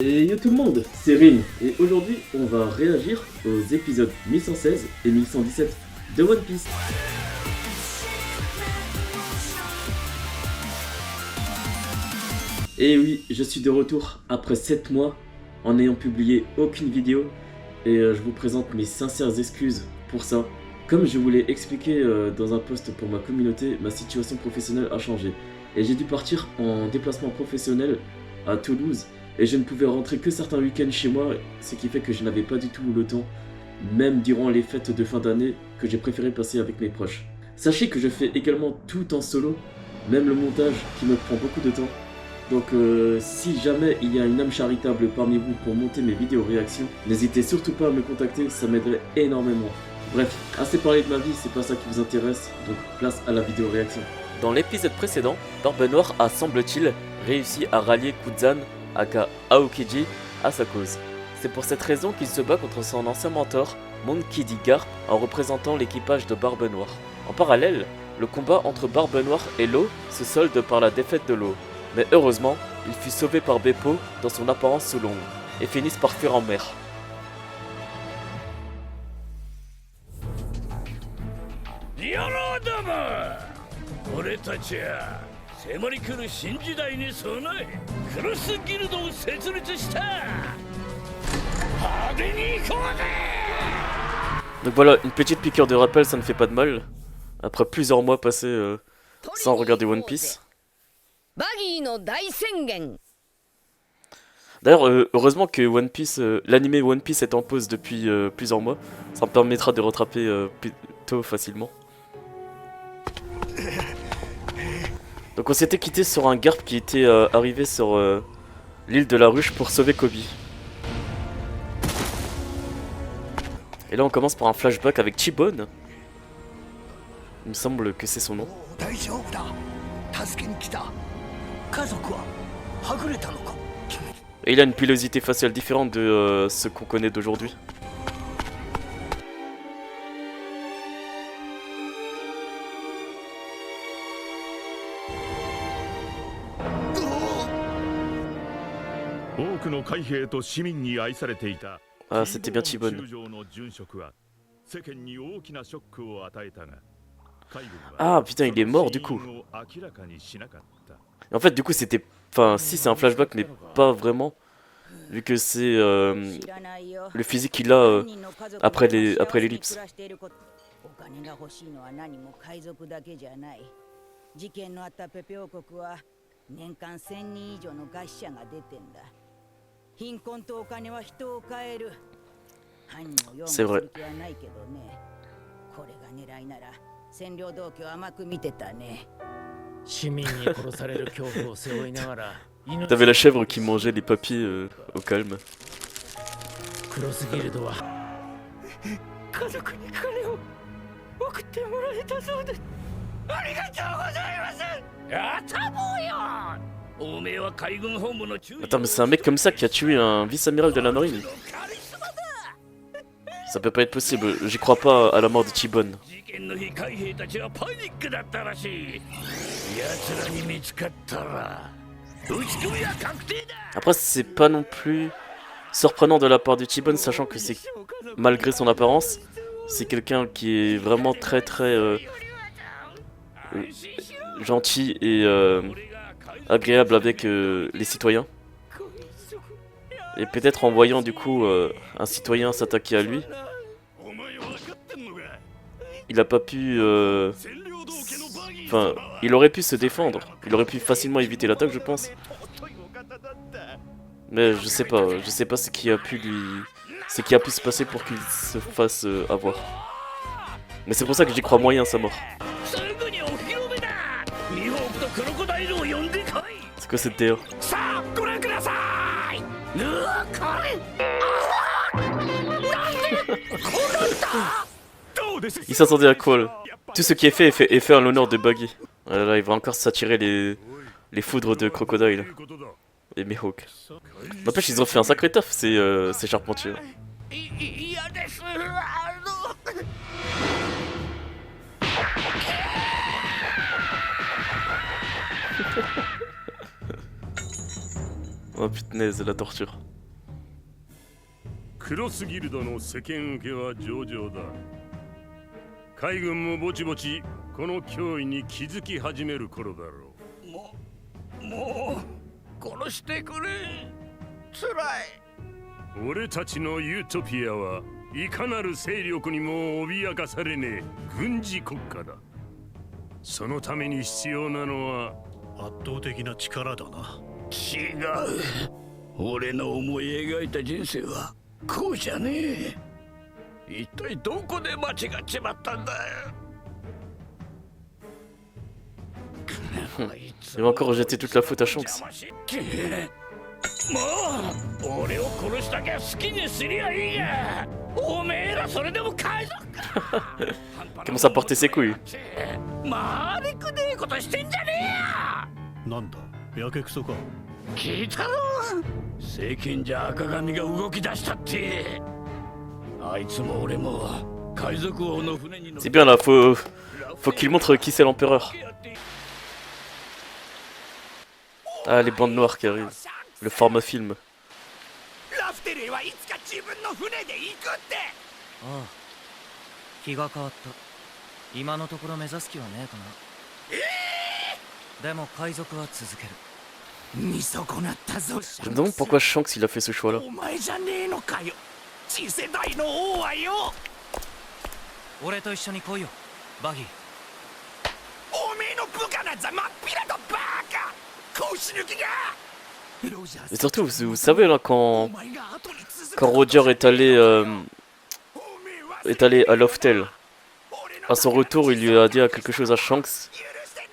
Et yo tout le monde, c'est Rin, et aujourd'hui on va réagir aux épisodes 1116 et 1117 de One Piece. Et oui, je suis de retour après 7 mois en n'ayant publié aucune vidéo, et je vous présente mes sincères excuses pour ça. Comme je vous l'ai expliqué dans un post pour ma communauté, ma situation professionnelle a changé, et j'ai dû partir en déplacement professionnel à Toulouse. Et je ne pouvais rentrer que certains week-ends chez moi, ce qui fait que je n'avais pas du tout le temps, même durant les fêtes de fin d'année, que j'ai préféré passer avec mes proches. Sachez que je fais également tout en solo, même le montage qui me prend beaucoup de temps. Donc si jamais il y a une âme charitable parmi vous pour monter mes vidéos réactions, n'hésitez surtout pas à me contacter, ça m'aiderait énormément. Bref, assez parlé de ma vie, c'est pas ça qui vous intéresse, donc place à la vidéo réaction. Dans l'épisode précédent, Barbe Noire a, semble-t-il, réussi à rallier Kuzan, aka Aokiji, à sa cause. C'est pour cette raison qu'il se bat contre son ancien mentor, Monkey D. Garp, en représentant l'équipage de Barbe Noire. En parallèle, le combat entre Barbe Noire et Law se solde par la défaite de Law. Mais heureusement, il fut sauvé par Beppo dans son apparence sous l'ombre, et finissent par fuir en mer. Donc voilà, une petite piqûre de rappel, ça ne fait pas de mal. Après plusieurs mois passés sans regarder One Piece. D'ailleurs, heureusement que One Piece, l'anime One Piece est en pause depuis plusieurs mois. Ça me permettra de rattraper plutôt facilement. Donc on s'était quitté sur un Garp qui était arrivé sur l'île de la Ruche pour sauver Koby. Et là on commence par un flashback avec Chibone. Il me semble que c'est son nom. Et il a une pilosité faciale différente de ce qu'on connaît d'aujourd'hui. Ah, c'était bien Chibone. Ah putain, il est mort du coup. Et en fait, du coup, c'était... Enfin, si, c'est un flashback, mais pas vraiment. Vu que c'est le physique qu'il a après l'ellipse. C'est vrai. T'avais la chèvre qui mangeait les papiers au calme. Attends, mais c'est un mec comme ça qui a tué un vice-amiral de la marine. Ça peut pas être possible, j'y crois pas à la mort de Chibone. Après, c'est pas non plus surprenant de la part de Chibone, sachant que c'est, malgré son apparence, c'est quelqu'un qui est vraiment très gentil et agréable avec les citoyens. Et peut-être en voyant du coup un citoyen s'attaquer à lui, il a pas pu... Enfin, il aurait pu se défendre. Il aurait pu facilement éviter l'attaque, je pense. Mais je sais pas ce qui a pu se passer pour qu'il se fasse avoir. Mais c'est pour ça que j'y crois moyen à sa mort. C'est quoi cette DA? Il s'attendait à quoi là? Tout ce qui est fait en l'honneur de Baggy. Ah là, il va encore s'attirer les foudres de Crocodile. Et Mihawk. N'empêche, ils ont fait un sacré taf, ces charpentiers. Oh putain, la torture. クロスギルドの世間受けは上々だ。海軍もぼちぼちこの脅威に気づき始める頃だろう。もう殺してくれ。つらい。俺たちのユートピアはいかなる勢力にも脅かされねえ軍事国家だ。そのために必要なのは圧倒的な力だな。違う。俺の思い描いた人生はこうじゃねえ。一体どこで間違っちまったんだよ。Il va encore jeter toute la faute à Shanks. もう俺を殺したきゃ好きにすりゃいいや。おめえらそれでも海賊か。Commence à porter ses couilles. まりくねえことしてんじゃねえなんだ、やけくそか。聞いたろ。政権じゃ赤髪が動き出したって。あいつも俺も海賊王の船に乗って。 C'est bien là, faut qu'il montre qui c'est l'empereur. Ah, les bandes noires qui arrivent. Le format film. ラフテレーはいつか自分の船で行くって。ああ、気が変わった。今のところ目指す気はねえかな。でも海賊は続ける。見損なったぞ。 Je me demande pourquoi Shanks il a fait ce choix là. お前じゃねえのかよ。次世代の王はよ。俺と一緒に来いよ、バギー。おめえの部下なんざまっぴらとバカ。腰抜きが。 Et surtout, vous savez là, quand Roger est allé à Loftel, à son retour, il lui a dit quelque chose à Shanks,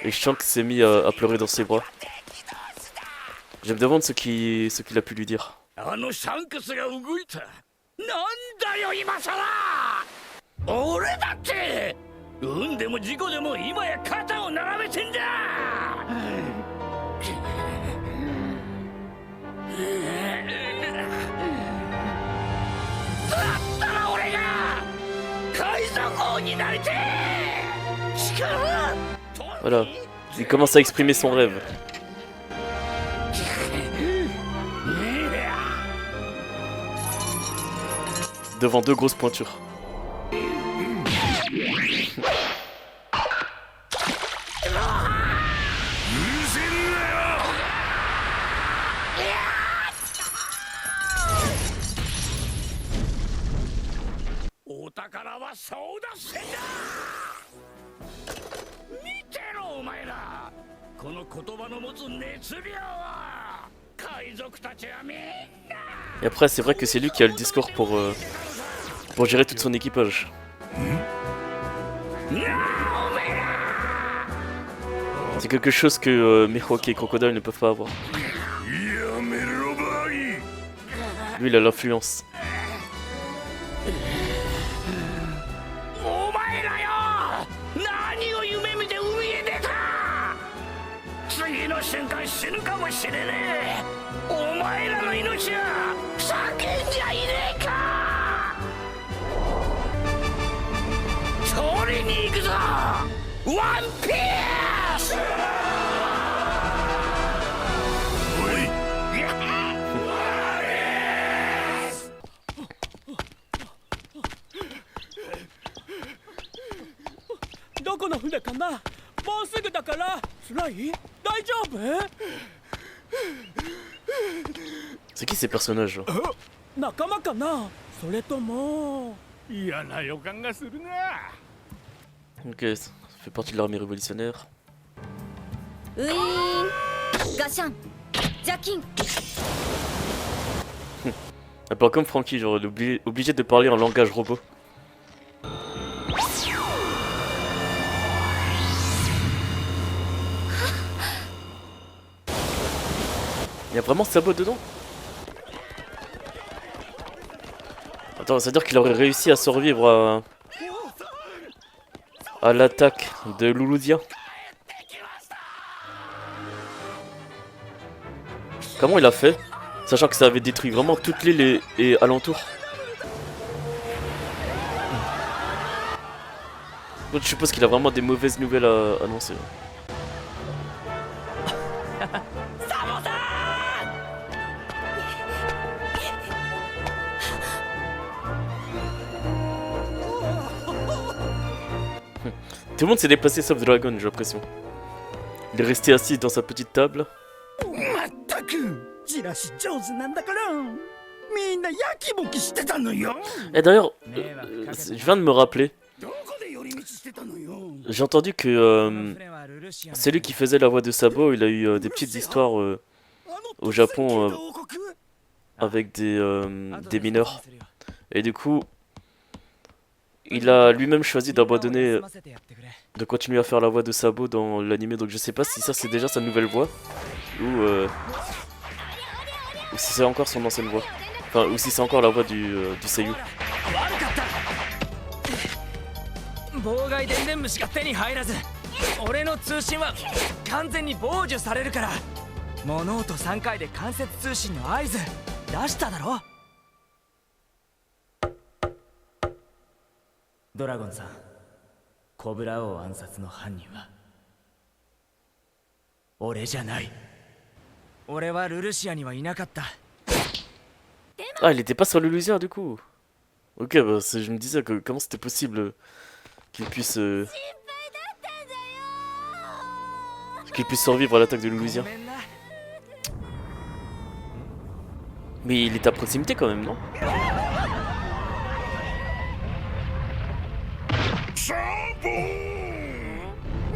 et Shanks s'est mis à pleurer dans ses bras. Je me demande ce qu'il a pu lui dire. あのシャンクスが動いた。なんだよ今さら。俺だって運でも事故でも今や肩を並べてんだ。だったら俺が海賊王になりてえ。力。 Voilà, il commence à exprimer son rêve. Devant deux grosses pointures. Et après, c'est vrai que c'est lui qui a le discours pour gérer tout son équipage. C'est quelque chose que Mihawk et Crocodile ne peuvent pas avoir. Lui, il a l'influence. 死ぬかもしれねえ。お前らの命は叫んじゃいねえか。取りに行くぞワンピース。どこの船かな。もうすぐだから辛い。 C'est qui ces personnages là? Ok, ça fait partie de l'armée révolutionnaire. Un peu comme Frankie, genre obligé de parler en langage robot. Il y a vraiment sabot dedans? Attends, ça veut dire qu'il aurait réussi à survivre à l'attaque de Luludia. Comment il a fait? Sachant que ça avait détruit vraiment toute l'île et alentour. Donc je suppose qu'il a vraiment des mauvaises nouvelles à annoncer. Tout le monde s'est déplacé sauf Dragon, j'ai l'impression. Il est resté assis dans sa petite table. まったくチラシ上手なんだからみんなやきもきしてたのよ Et d'ailleurs, je viens de me rappeler, どこで寄り道してたのよ j'ai entendu que celui qui faisait la voix de Sabo, il a eu des petites histoires au Japon avec des mineurs. Et du coup, il a lui-même choisi d'abandonner, de continuer à faire la voix de Sabo dans l'anime. Donc je sais pas si ça c'est déjà sa nouvelle voix ou si c'est encore son ancienne voix. Enfin, ou si c'est encore la voix du seiyuu. 妨害電電虫が手に入らず俺の通信は完全に傍受されるから物音3回で間接通信の合図出しただろ。ドラゴンさん、コブラ王暗殺の犯人は俺じゃない。俺はルルシアにはいなかった。 Ah, il était pas sur le Louisiana du coup. Ok, bah je me disais que comment c'était possible qu'il puisse survivre à l'attaque de Louisiana. Mais il est à proximité quand même, non? サボー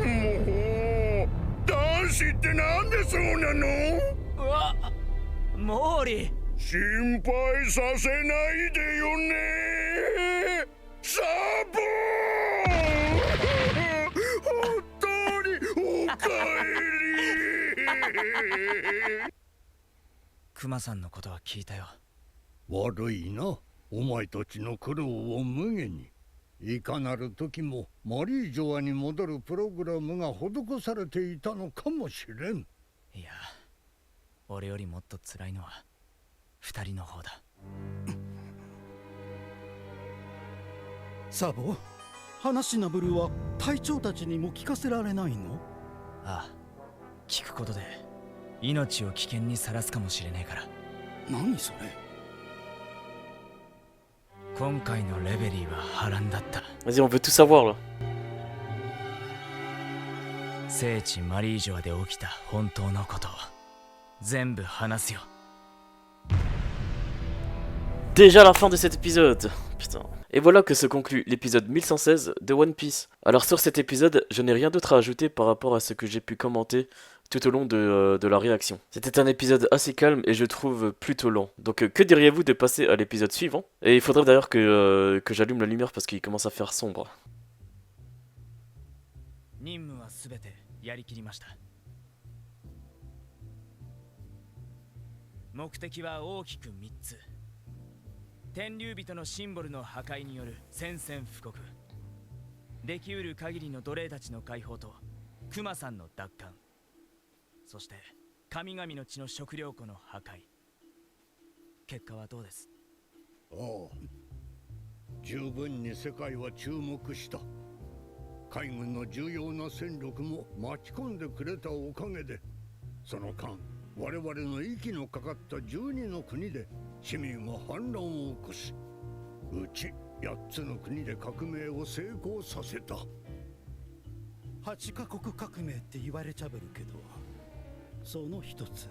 もう男子ってなんでそうなのうわ、モーリー。 心配させないでよねサボー本当におかえりクマさんのことは聞いたよ。悪いな、お前たちの苦労を無限に。いかなる時もマリージョアに戻るプログラムが施されていたのかもしれん。いや、俺よりもっと辛いのは二人の方だ。サボ、話なぶるは隊長たちにも聞かせられないの？ああ、聞くことで命を危険にさらすかもしれねえから。何それ？今回のレベリーは波乱だった。 Vas-y, on veut tout savoir là. 聖地マリージョアで起きた本当のことを全部話すよ。 Déjà la fin de cet épisode. Putain. Et voilà que se conclut l'épisode 1116 de One Piece. Alors sur cet épisode, je n'ai rien d'autre à ajouter par rapport à ce que j'ai pu commenter tout au long de la réaction. C'était un épisode assez calme et je trouve plutôt lent. Donc que diriez-vous de passer à l'épisode suivant? Et il faudrait d'ailleurs que j'allume la lumière parce qu'il commence à faire sombre. 任務はすべてやりきりました。目的は大きく3つ。 天竜人のシンボルの破壊による宣戦布告。できうる限りの奴隷たちの解放とクマさんの奪還。そして神々の血の食料庫の破壊。結果はどうです？ああ、十分に世界は注目した。海軍の重要な戦力も巻き込んでくれたおかげで、その間我々の息のかかった12の国で市民は反乱を起こし、うち8つの国で革命を成功させた。8カ国革命って言われちゃべるけど、その一つ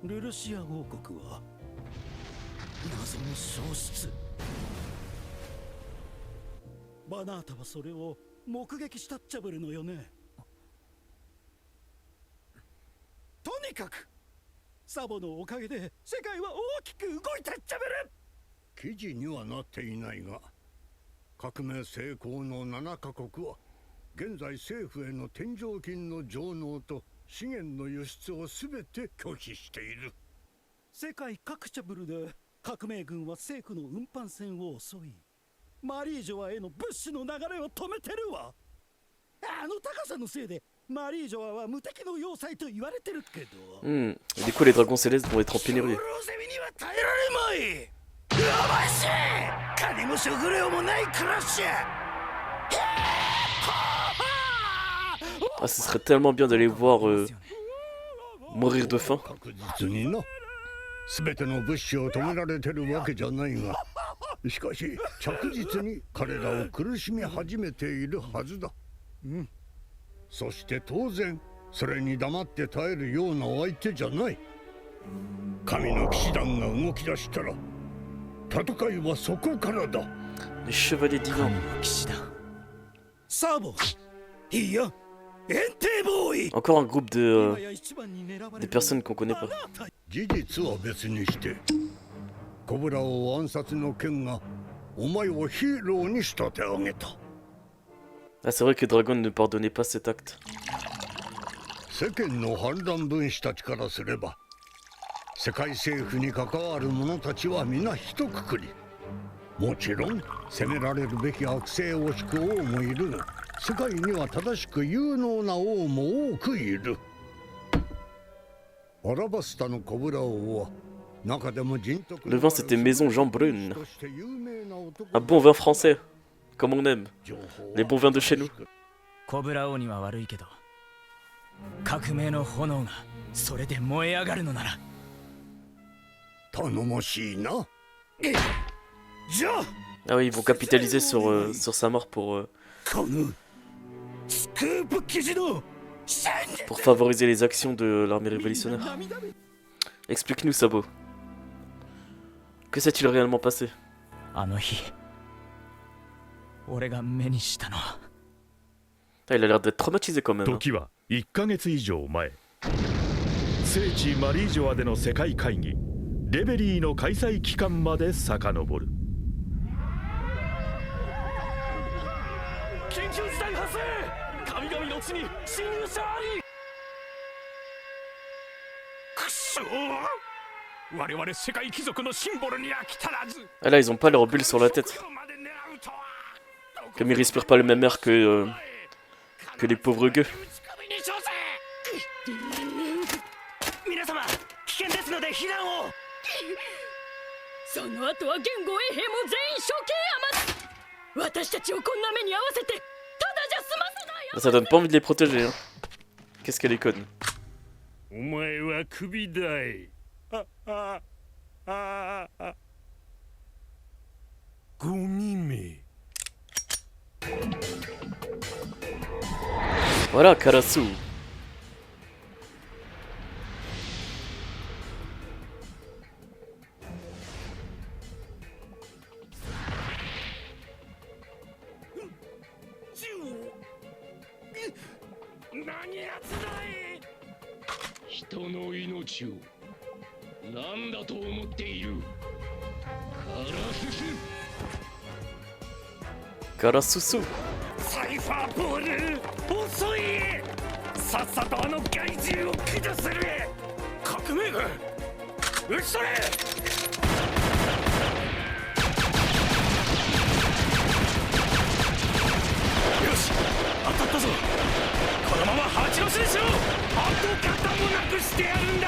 ルルシア王国は謎の消失。バナータはそれを目撃したっちゃべるのよね。とにかくサボのおかげで世界は大きく動いたっちゃべる。記事にはなっていないが、革命成功の7カ国は現在政府への天上金の上納と資源の輸出をすべて拒否している。世界各チャブルで革命軍は政府の運搬船を襲い、マリージョアへの物資の流れを止めてるわ。あの高さのせいでマリージョアは無敵の要塞と言われてるけど。Et du coup, les dragons célestes vont être en pénurie. には耐えられまい。やばいし、金も食料もない暮らし。 Ah, ce serait tellement bien d'aller voir mourir de faim. 確実にな。全ての物資を止められてるわけじゃないが、しかし着実に彼らを苦しみ始めているはずだ。そして当然それに黙って耐えるような相手じゃない。神の騎士団が動き出したら戦いはそこからだ。 Les chevaliers divins. 騎士団。サボいいよエンテーボーイ Encore un groupe de 今や一番に狙われ des る personnes qu'on connaît pas. 事実は別にしてコブラを暗殺の件がお前をヒーローに仕立て上げた。 Ah, c'est vrai que Dragon ne pardonnait pas cet acte. 世間の反乱分子たちからすれば世界政府に関わる者たちは皆一括り。もちろん責められるべき悪性を引く王もいるが世界には正しく有能な王も多くいる。アラバスタのコブラ王は中でも人徳 Le vin, c'était Maison Jean Brune. Un bon vin français, comme on aime. Les bons vins de chez nous. コブラ王には悪いけど革命の炎がそれで燃え上がるのなら頼もしいな。じゃあ Ah oui, ils vont capitaliser sur sa mort pour このスクープ記事の favoriser les actions de l'armée révolutionnaire. Explique-nous, Sabo. Que s'est-il réellement passé? あの日俺が目にしたのは Ah, il a l'air d'être traumatisé quand même. Hein. 時は1ヶ月以上前、聖地マリージョアでの世界会議レベリーの開催期間まで遡る。緊急事態発生。神々の地に侵入者あり。くそー、我々世界貴族のシンボルに飽き足らず。 Ah là, ils ont pas leur bulle sur la tête. Comme ils respirent pas le même air que les pauvres gueux. 皆様危険ですので避難を。その後は元号衛兵も全員処刑やま。私たちをこんな目に合わせてただじゃ済ませないよ。 Ça donne pas envie de les protéger. Hein. Qu'est-ce qu'elle est conne. お前はクビだい。ゴミめ。 Voilà, Karasu. Karasusu. サイファーボール遅い。さっさとあの害獣を駆除する。革命軍撃ち取れ。よし当たったぞ。このまま八の字にしろ。跡形もなくしてやるんだ。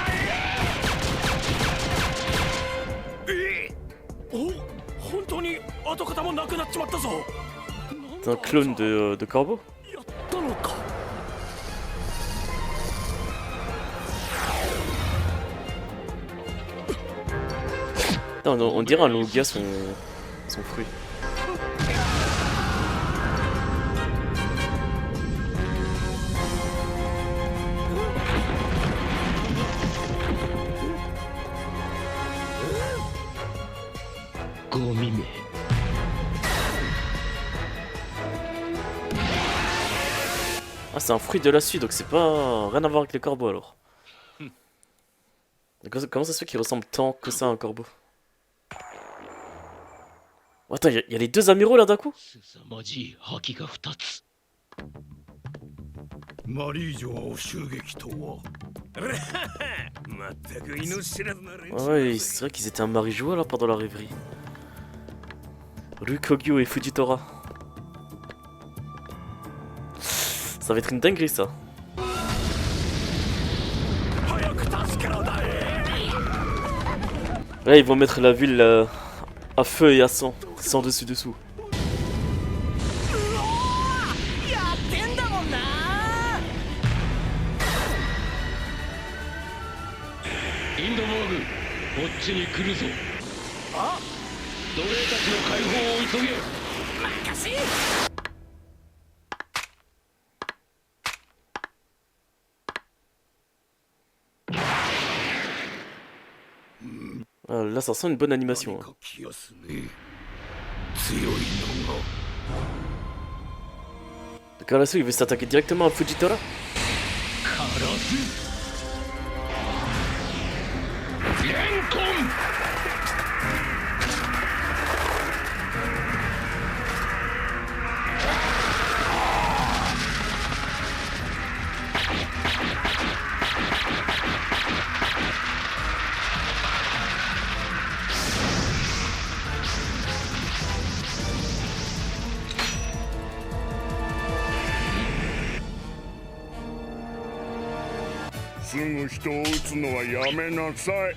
お、本当に跡形もなくなっちまったぞ。 C'est un clone de Corbeau. やったのか。 Non, on dirait un Logia son fruit. Ah, c'est un fruit de la suite, donc c'est pas rien à voir avec les corbeaux alors. Comment ça se fait qu'il ressemble tant que ça à un corbeau? Oh, attends, y a les deux amiraux là d'un coup? マリージョアを襲撃とは。まったく命知らずな連中。 Ouais, c'est vrai qu'ils étaient un mari joie là pendant la rêverie. Rukogyo et Fujitora. Ça va être une dinguerie ça. Là ils vont mettre la ville à feu et à sang, sans dessus dessous. こっちに来るぞ。あ、奴隷たちの解放を急げ。任せ。Ah, là, ça sent une bonne animation. 何か気がすね強いのが Karasu, il veut s'attaquer directement à Fujitora. カラスレンコン すぐ人を撃つのはやめなさい。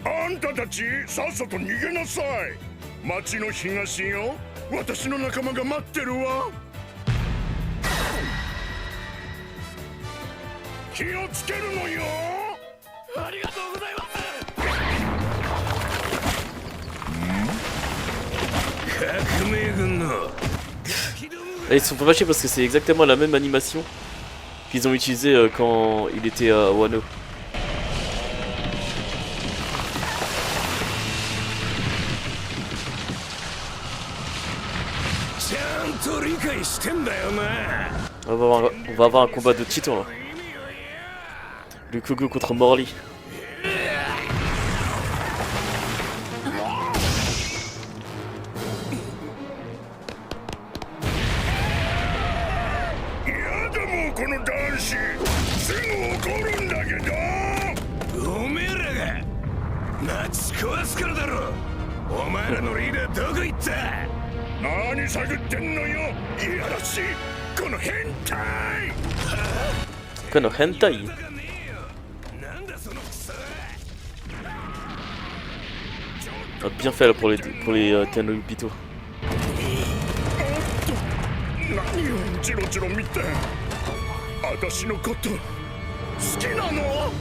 あんたたちさっさと逃げなさい。町の東よ、私の仲間が待ってるわ。気をつけるのよ。ありがとうございます革命軍の Et ils sont pas fâchés parce que c'est exactement la même animation qu'ils ont utilisée quand il était à Wano. ちゃんと理解してんだよな On va avoir un combat de titans là. Lukugu contre Morley. やだもうこの男子、すぐ怒るんだけど。おめえらが町壊すからだろお前らのリーダーどこ行った何探ってんのよ、いやらしいこの変態。 Quoi, no hentai? なんだそのクソ Ah, bien fait là pour les Tenryubito. 何をチロチロ見て、私のこと好きなの？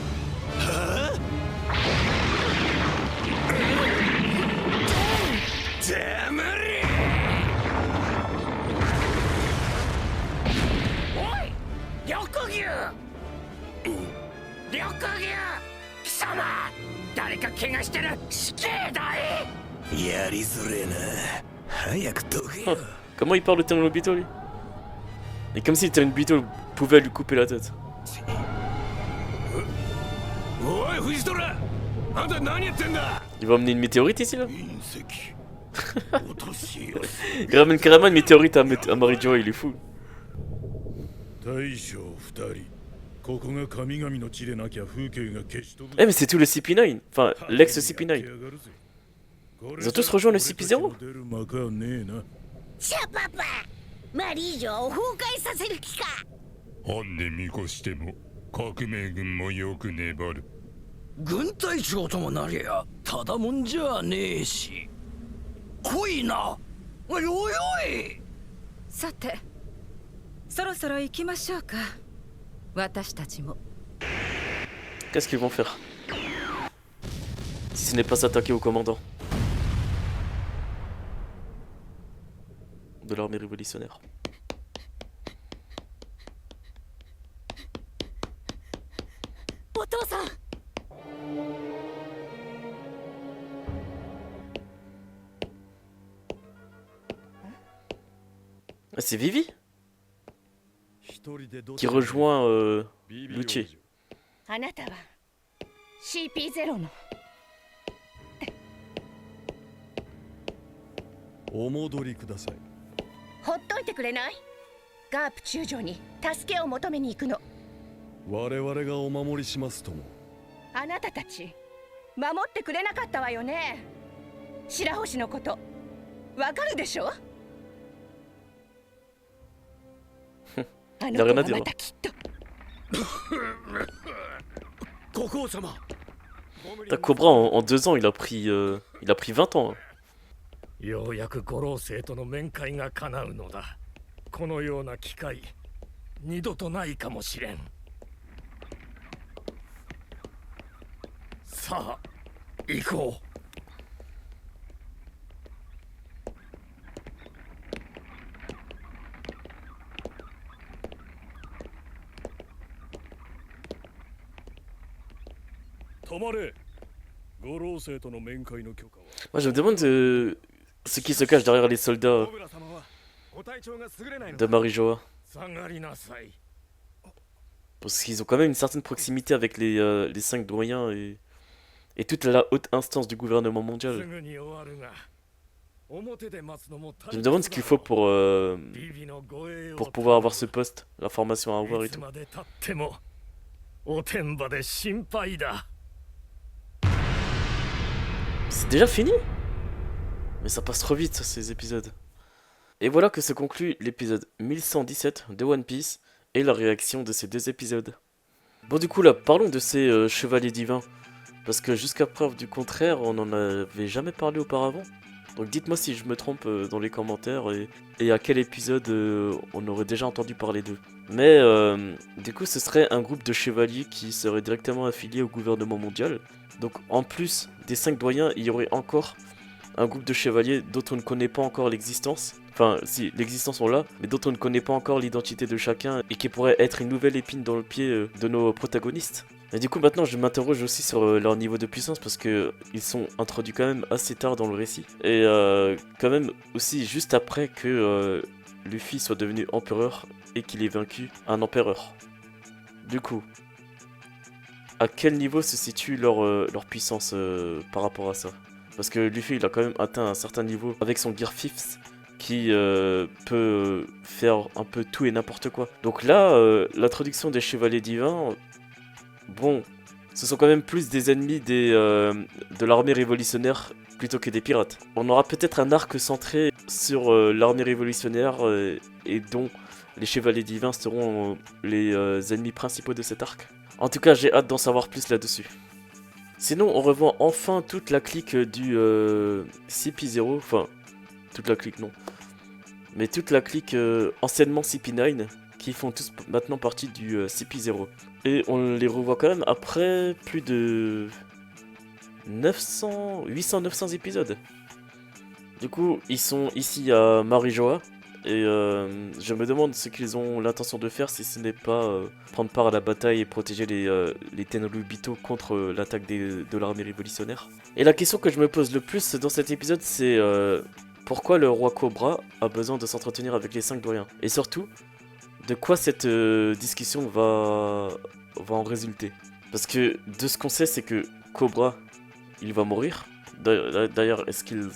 黙れおい緑牛緑牛貴様誰か怪我してる死刑だいやりづれえな早くどけよ Comment il parle le Tenryubito lui? Et comme si le Tenryubito pouvait lui couper la tête. おい藤虎あんた何やってんだ Il va emmener une météorite ici là? 隕石落としよ Il ramène carrément une météorite à Marijoa, il est fou. 大将二人、ここが神々の地でなきゃ風景が消し飛ぶ。 Eh mais c'est tout le CP9, enfin l'ex-CP9. Ils ont tous rejoint le CP0? シャパパマリージョを崩壊させる気か本で見越しても革命軍もよく粘る。軍隊長ともなりゃただもんじゃねえし来いなおいおいおいさてそろそろ行きましょうか私たちも Qu'est-ce qu'ils vont faire? Si ce n'est pas s'attaquer au commandant de l'armée révolutionnaire. お父さん Ah, c'est Vivi qui rejoint Lucci. あなたは CP0 のお戻りください。ほっといてくれないガープ中将に助けを求めに行くの我々がお守りしますとも。あなたたち守ってくれなかったわよね白星のことわかるでしょあの子はまたきっと国王様 Cobra en 2 ans il a pris 20 ans. ようやく五老星との面会が叶うのだ。このような機会二度とないかもしれん。さあ行こう。止まれ。老生との面会の許可は Moi je me demande ce qui se cache derrière les soldats 小倉様はご体調が優れないの de Marijoa. 下がりなさい Parce qu'ils ont quand même une certaine proximité avec les 5 doyens et toute la haute instance du gouvernement す mondial. ぐに終わるが表で待つのも Je me demande ce qu'il faut ビビの護衛を pour pouvoir avoir ce poste, la formation à avoir et いつ tout. まで経ってもおてんばで心配だ C'est déjà fini? Mais ça passe trop vite ces épisodes. Et voilà que se conclut l'épisode 1117 de One Piece et la réaction de ces 2 épisodes. Bon du coup là, parlons de ces chevaliers divins. Parce que jusqu'à preuve du contraire, on n'en avait jamais parlé auparavant. Donc dites-moi si je me trompe dans les commentaires et à quel épisode on aurait déjà entendu parler d'eux. Mais du coup ce serait un groupe de chevaliers qui serait directement affilié au gouvernement mondial. Donc en plus des 5 doyens, il y aurait encore un groupe de chevaliers dont on ne connaît pas encore l'existence. Enfin si, l'existence on l'a, mais dont on ne connaît pas encore l'identité de chacun et qui pourrait être une nouvelle épine dans le pied de nos protagonistes. Et du coup maintenant je m'interroge aussi sur leur niveau de puissance parce que ils sont introduits quand même assez tard dans le récit. Et quand même aussi juste après que Luffy soit devenu empereur et qu'il ait vaincu un empereur. Du coup, à quel niveau se situe leur puissance par rapport à ça? Parce que Luffy il a quand même atteint un certain niveau avec son Gear 5 qui peut faire un peu tout et n'importe quoi. Donc là, l'introduction des chevaliers divins, bon, ce sont quand même plus des ennemis de l'armée révolutionnaire plutôt que des pirates. On aura peut-être un arc centré sur l'armée révolutionnaire et dont les chevaliers divins seront les ennemis principaux de cet arc. En tout cas, j'ai hâte d'en savoir plus là-dessus. Sinon, on revoit enfin toute la clique du CP0, enfin, toute la clique non, mais toute la clique anciennement CP9, qui font tous maintenant partie du CP0. Et on les revoit quand même après plus de 800-900 épisodes. Du coup, ils sont ici à Marijoa, et je me demande ce qu'ils ont l'intention de faire si ce n'est pas prendre part à la bataille et protéger les Tenryubito contre l'attaque de l'armée révolutionnaire. Et la question que je me pose le plus dans cet épisode, c'est pourquoi le roi Cobra a besoin de s'entretenir avec les 5 doyens? Et surtout, de quoi cette discussion va en résulter? Parce que de ce qu'on sait, c'est que Cobra, il va mourir. D'ailleurs, est-ce qu'il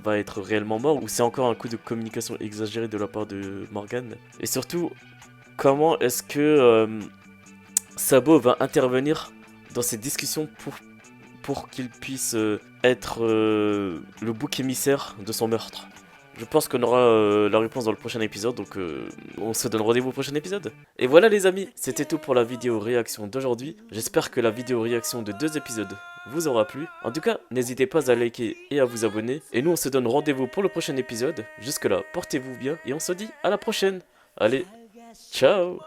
va être réellement mort ou c'est encore un coup de communication exagéré de la part de Morgan? Et surtout, comment est-ce que Sabo va intervenir dans cette discussion pour qu'il puisse être le bouc émissaire de son meurtre? Je pense qu'on aura la réponse dans le prochain épisode, donc on se donne rendez-vous au prochain épisode. Et voilà les amis, c'était tout pour la vidéo réaction d'aujourd'hui. J'espère que la vidéo réaction de 2 épisodes vous aura plu. En tout cas, n'hésitez pas à liker et à vous abonner. Et nous on se donne rendez-vous pour le prochain épisode. Jusque là, portez-vous bien et on se dit à la prochaine. Allez, ciao.